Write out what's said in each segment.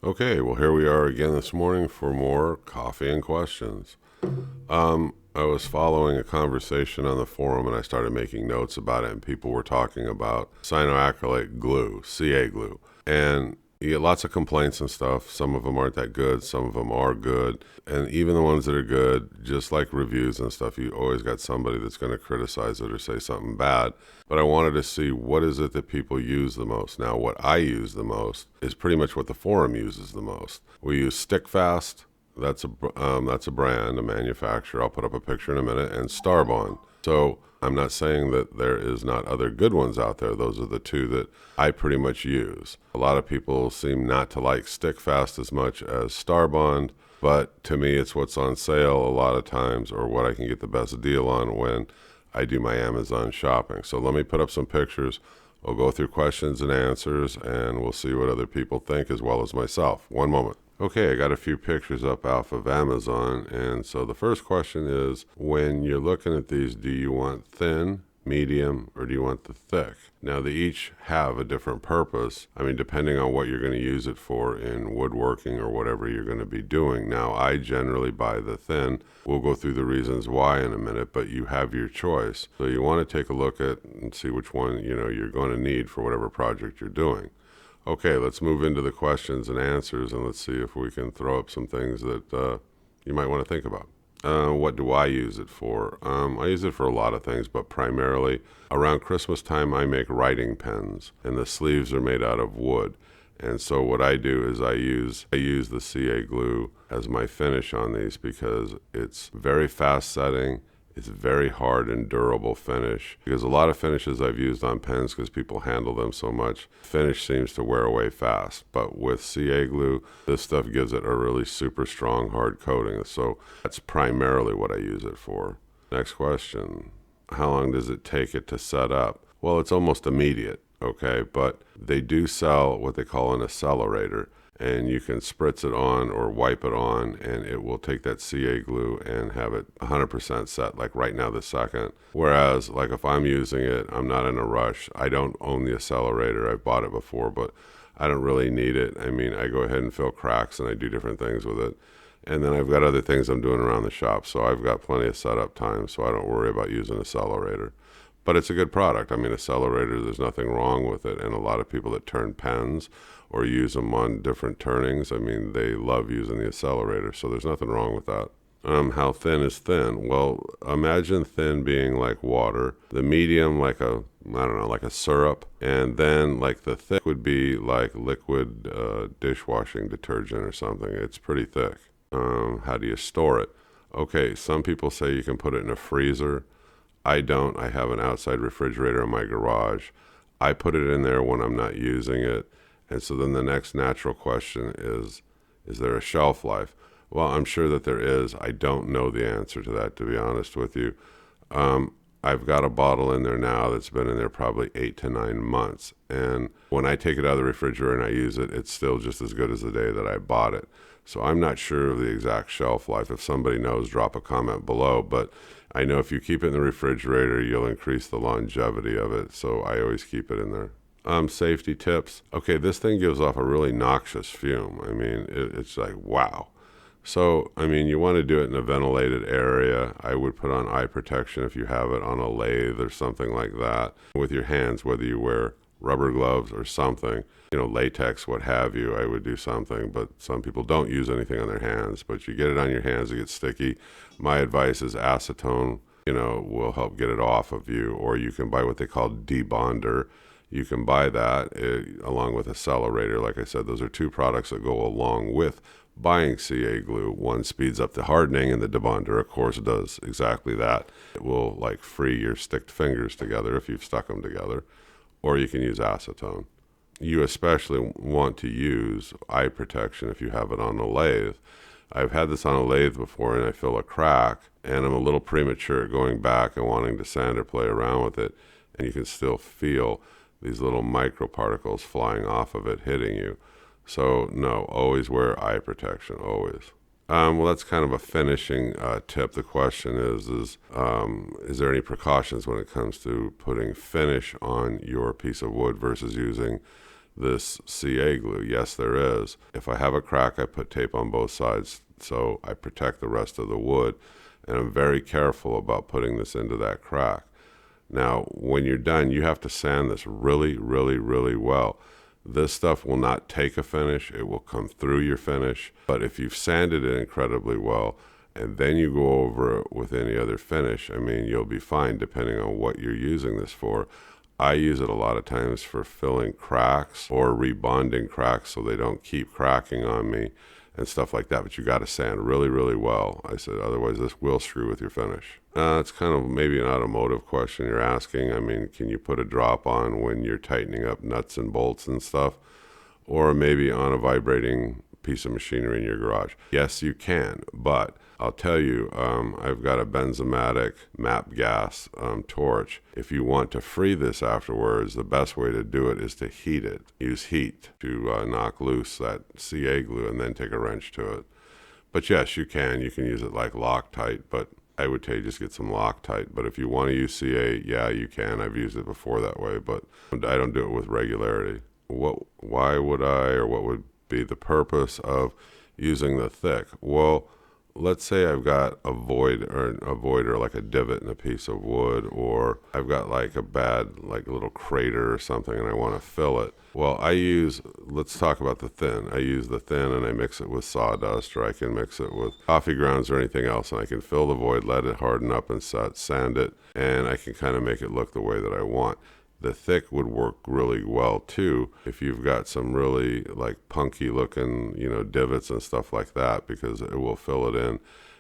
Okay, well, here we are again this morning for more coffee and questions. I was following a conversation on the forum and I started making notes about it, and people were talking about cyanoacrylate glue, CA glue. And you get lots of complaints and stuff. Some of them aren't that good, some of them are good. And even the ones that are good, just like reviews and stuff, you always got somebody that's going to criticize it or say something bad. But I wanted to see what is it that people use the most. Now, what I use the most is pretty much what the forum uses the most. We use Stickfast. That's a brand, a manufacturer. I'll put up a picture in a minute. And Starbond. So I'm not saying that there is not other good ones out there. Those are the two that I pretty much use. A lot of people seem not to like Stickfast as much as Starbond, but to me, it's what's on sale a lot of times, or what I can get the best deal on when I do my Amazon shopping. So let me put up some pictures. We'll go through questions and answers, and we'll see what other people think as well as myself. One moment. Okay, I got a few pictures up off of Amazon, and so the first question is, when you're looking at these, do you want thin, medium, or do you want the thick? Now, they each have a different purpose. I mean, depending on what you're going to use it for in woodworking or whatever you're going to be doing. Now, I generally buy the thin. We'll go through the reasons why in a minute, but you have your choice. So you want to take a look at and see which one, you're going to need for whatever project you're doing. Okay, let's move into the questions and answers, and let's see if we can throw up some things that you might want to think about. What do I use it for? I use it for a lot of things, but primarily around Christmas time, I make writing pens, and the sleeves are made out of wood. And so what I do is I use the CA glue as my finish on these because it's very fast setting. It's very hard and durable finish, because a lot of finishes I've used on pens, because people handle them so much, finish seems to wear away fast. But with CA glue, this stuff gives it a really super strong hard coating. So that's primarily what I use it for. Next question. How long does it take it to set up? Well, it's almost immediate, okay? But they do sell what they call an accelerator, and you can spritz it on or wipe it on, and it will take that CA glue and have it 100% set, like right now this second. Whereas, like if I'm using it, I'm not in a rush. I don't own the accelerator. I've bought it before, but I don't really need it. I mean, I go ahead and fill cracks and I do different things with it. And then I've got other things I'm doing around the shop, so I've got plenty of setup time, so I don't worry about using accelerator. But it's a good product. I mean, accelerator, there's nothing wrong with it. And a lot of people that turn pens or use them on different turnings, I mean, they love using the accelerator. So there's nothing wrong with that. How thin is thin? Well, imagine thin being like water, the medium like I don't know, like a syrup, and then like the thick would be like liquid dishwashing detergent or something. It's pretty thick. How do you store it? Okay, some people say you can put it in a freezer. I don't. I have an outside refrigerator in my garage. I put it in there when I'm not using it. And so then the next natural question is there a shelf life? Well, I'm sure that there is. I don't know the answer to that, to be honest with you. I've got a bottle in there now that's been in there probably 8 to 9 months. And when I take it out of the refrigerator and I use it, it's still just as good as the day that I bought it. So I'm not sure of the exact shelf life. If somebody knows, drop a comment below. But I know if you keep it in the refrigerator, you'll increase the longevity of it. So I always keep it in there. Safety tips. Okay, this thing gives off a really noxious fume. I mean, it's like, wow. So, I mean, you want to do it in a ventilated area. I would put on eye protection if you have it on a lathe or something like that. With your hands, whether you wear rubber gloves or something, latex, what have you, I would do something. But some people don't use anything on their hands. But you get it on your hands, it gets sticky. My advice is acetone, will help get it off of you. Or you can buy what they call debonder. You can buy that along with Accelerator. Like I said, those are two products that go along with buying CA glue. One speeds up the hardening, and the debonder, of course, does exactly that. It will like free your sticked fingers together if you've stuck them together. Or you can use acetone. You especially want to use eye protection if you have it on a lathe. I've had this on a lathe before, and I feel a crack, and I'm a little premature at going back and wanting to sand or play around with it, and you can still feel these little microparticles flying off of it hitting you. So no, always wear eye protection, always. Well, that's kind of a finishing tip. The question is there any precautions when it comes to putting finish on your piece of wood versus using this CA glue? Yes, there is. If I have a crack, I put tape on both sides so I protect the rest of the wood, and I'm very careful about putting this into that crack. Now, when you're done, you have to sand this really, really, really well. This stuff will not take a finish. It will come through your finish. But if you've sanded it incredibly well, and then you go over it with any other finish, I mean, you'll be fine depending on what you're using this for. I use it a lot of times for filling cracks or rebonding cracks so they don't keep cracking on me and stuff like that. But you got to sand really, really well. I said, otherwise this will screw with your finish. It's kind of maybe an automotive question you're asking. I mean, can you put a drop on when you're tightening up nuts and bolts and stuff? Or maybe on a vibrating piece of machinery in your garage? Yes, you can, but I'll tell you, I've got a benzomatic MAP gas torch. If you want to free this afterwards, the best way to do it is to heat it. Use heat to knock loose that CA glue and then take a wrench to it. But yes, you can. You can use it like Loctite, but I would tell you just get some Loctite. But if you want to use CA, yeah, you can. I've used it before that way, but I don't do it with regularity. Why would I, or what would be the purpose of using the thick? Well, let's say I've got a void or like a divot in a piece of wood, or I've got like a bad like little crater or something and I want to fill it. Well, let's talk about the thin. I use the thin and I mix it with sawdust, or I can mix it with coffee grounds or anything else, and I can fill the void, let it harden up and sand it, and I can kind of make it look the way that I want. The thick would work really well too if you've got some really like punky looking, divots and stuff like that, because it will fill it in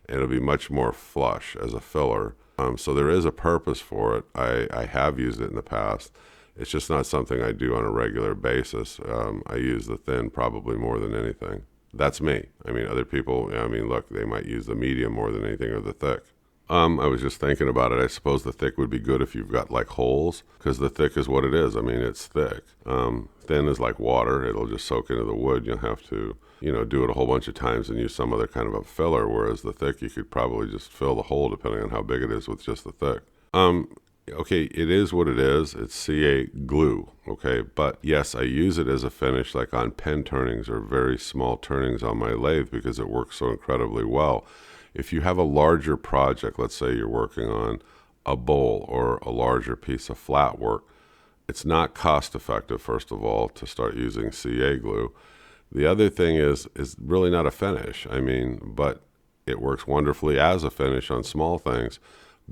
and it'll be much more flush as a filler. So there is a purpose for it. I have used it in the past. It's just not something I do on a regular basis. I use the thin probably more than anything. That's me. I mean, other people, look, they might use the medium more than anything, or the thick. I was just thinking about it. I suppose the thick would be good if you've got like holes, because the thick is what it is. I mean, it's thick. Thin is like water. It'll just soak into the wood. You'll have to, do it a whole bunch of times and use some other kind of a filler, whereas the thick, you could probably just fill the hole depending on how big it is with just the thick. Okay, it is what it is. It's CA glue, okay? But yes, I use it as a finish like on pen turnings or very small turnings on my lathe because it works so incredibly well. If you have a larger project, let's say you're working on a bowl or a larger piece of flat work, it's not cost effective, first of all, to start using CA glue. The other thing is really not a finish. But it works wonderfully as a finish on small things.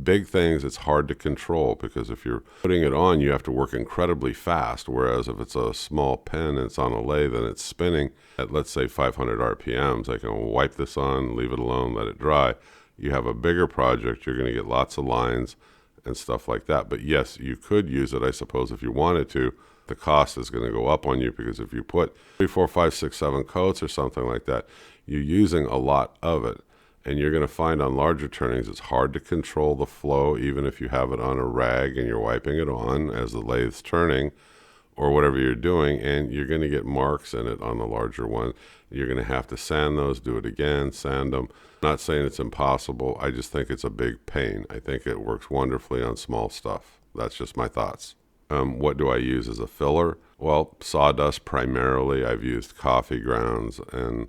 Big things, it's hard to control, because if you're putting it on, you have to work incredibly fast. Whereas if it's a small pen and it's on a lathe and it's spinning at, let's say, 500 RPMs, I can wipe this on, leave it alone, let it dry. You have a bigger project, you're going to get lots of lines and stuff like that. But yes, you could use it, I suppose, if you wanted to. The cost is going to go up on you, because if you put 3, 4, 5, 6, 7 coats or something like that, you're using a lot of it. And you're going to find on larger turnings, it's hard to control the flow, even if you have it on a rag and you're wiping it on as the lathe's turning or whatever you're doing, and you're going to get marks in it on the larger one. You're going to have to sand those, do it again, sand them. Not saying it's impossible. I just think it's a big pain. I think it works wonderfully on small stuff. That's just my thoughts. What do I use as a filler? Well, sawdust primarily. I've used coffee grounds, and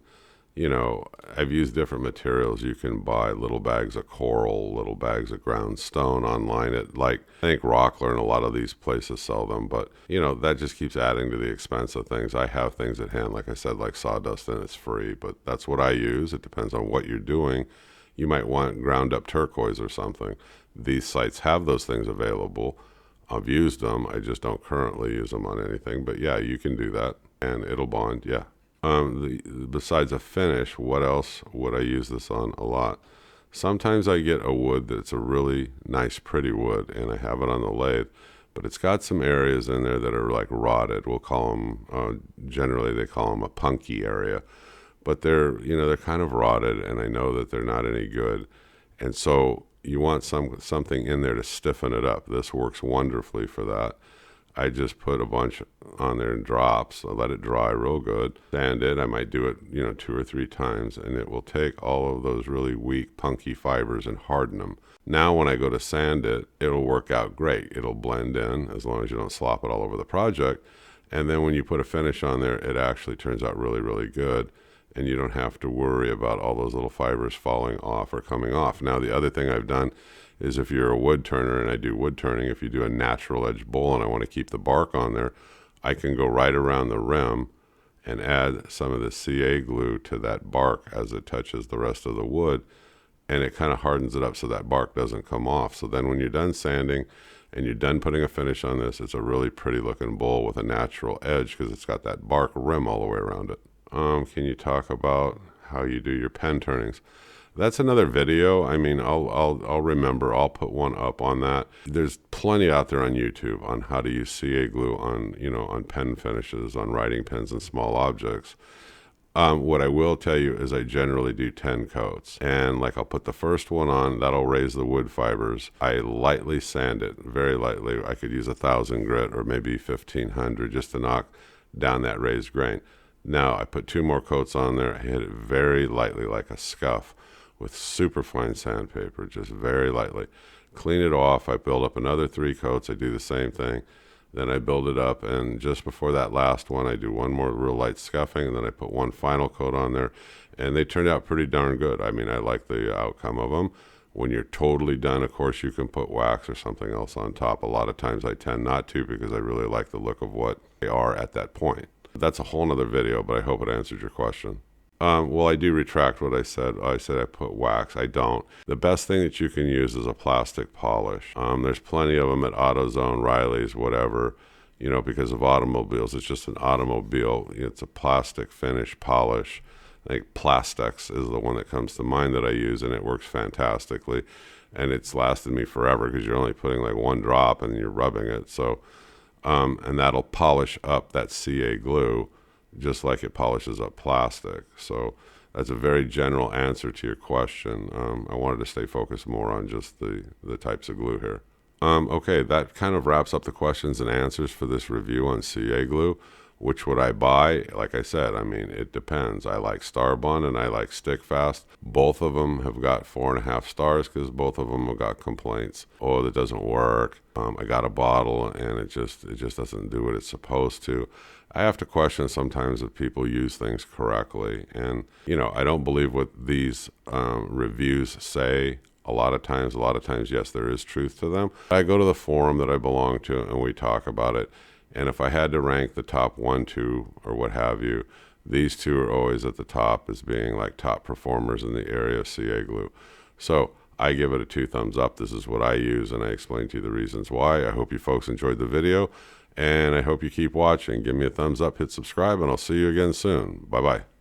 I've used different materials. You can buy little bags of coral, little bags of ground stone online at, I think Rockler and a lot of these places sell them, but that just keeps adding to the expense of things. I have things at hand, like I said, like sawdust, and it's free, but that's what I use. It depends on what you're doing. You might want ground up turquoise or something. These sites have those things available. I've used them. I just don't currently use them on anything, but yeah, you can do that and it'll bond. Yeah. Besides a finish, what else would I use this on a lot? Sometimes I get a wood that's a really nice, pretty wood, and I have it on the lathe, but it's got some areas in there that are like rotted. We'll call them, generally they call them a punky area, but they're kind of rotted, and I know that they're not any good. And so you want something in there to stiffen it up. This works wonderfully for that. I just put a bunch on there in drops. I let it dry real good. Sand it. I might do it, 2 or 3 times, and it will take all of those really weak, punky fibers and harden them. Now, when I go to sand it, it'll work out great. It'll blend in as long as you don't slop it all over the project, And then when you put a finish on there, it actually turns out really, really good. And you don't have to worry about all those little fibers falling off or coming off. Now, the other thing I've done is if you're a wood turner, and I do wood turning, if you do a natural edge bowl and I want to keep the bark on there, I can go right around the rim and add some of the CA glue to that bark as it touches the rest of the wood, and it kind of hardens it up so that bark doesn't come off. So then when you're done sanding and you're done putting a finish on this, it's a really pretty looking bowl with a natural edge because it's got that bark rim all the way around it. Can you talk about how you do your pen turnings? That's another video. I mean, I'll remember. I'll put one up on that. There's plenty out there on YouTube on how to use CA glue on, on pen finishes, on writing pens and small objects. What I will tell you is I generally do 10 coats. And like I'll put the first one on, that'll raise the wood fibers. I lightly sand it, very lightly. I could use 1,000 grit or maybe 1,500 just to knock down that raised grain. Now I put 2 more coats on there. I hit it very lightly like a scuff with super fine sandpaper, just very lightly. Clean it off. I build up another 3 coats. I do the same thing. Then I build it up, and just before that last one, I do one more real light scuffing, and then I put one final coat on there, and they turned out pretty darn good. I mean, I like the outcome of them. When you're totally done, of course, you can put wax or something else on top. A lot of times I tend not to because I really like the look of what they are at that point. That's a whole nother video, but I hope it answered your question. Well, I do retract what I said. I said I put wax. I don't. The best thing that you can use is a plastic polish. There's plenty of them at AutoZone, Riley's, whatever, because of automobiles. It's just an automobile. It's a plastic finish polish. I think Plastex is the one that comes to mind that I use, and it works fantastically. And it's lasted me forever because you're only putting like 1 drop and you're rubbing it. So, and that'll polish up that CA glue just like it polishes up plastic. So that's a very general answer to your question. I wanted to stay focused more on just the types of glue here. Okay, that kind of wraps up the questions and answers for this review on CA glue. Which would I buy? Like I said, I mean, it depends. I like Starbond and I like Stickfast. Both of them have got 4.5 stars because both of them have got complaints. Oh, that doesn't work. I got a bottle and it just doesn't do what it's supposed to. I have to question sometimes if people use things correctly. And, I don't believe what these reviews say. A lot of times, yes, there is truth to them. I go to the forum that I belong to and we talk about it. And if I had to rank the top 1, 2, or what have you, these 2 are always at the top as being like top performers in the area of CA glue. So I give it a 2 thumbs up. This is what I use, and I explained to you the reasons why. I hope you folks enjoyed the video, and I hope you keep watching. Give me a thumbs up, hit subscribe, and I'll see you again soon. Bye-bye.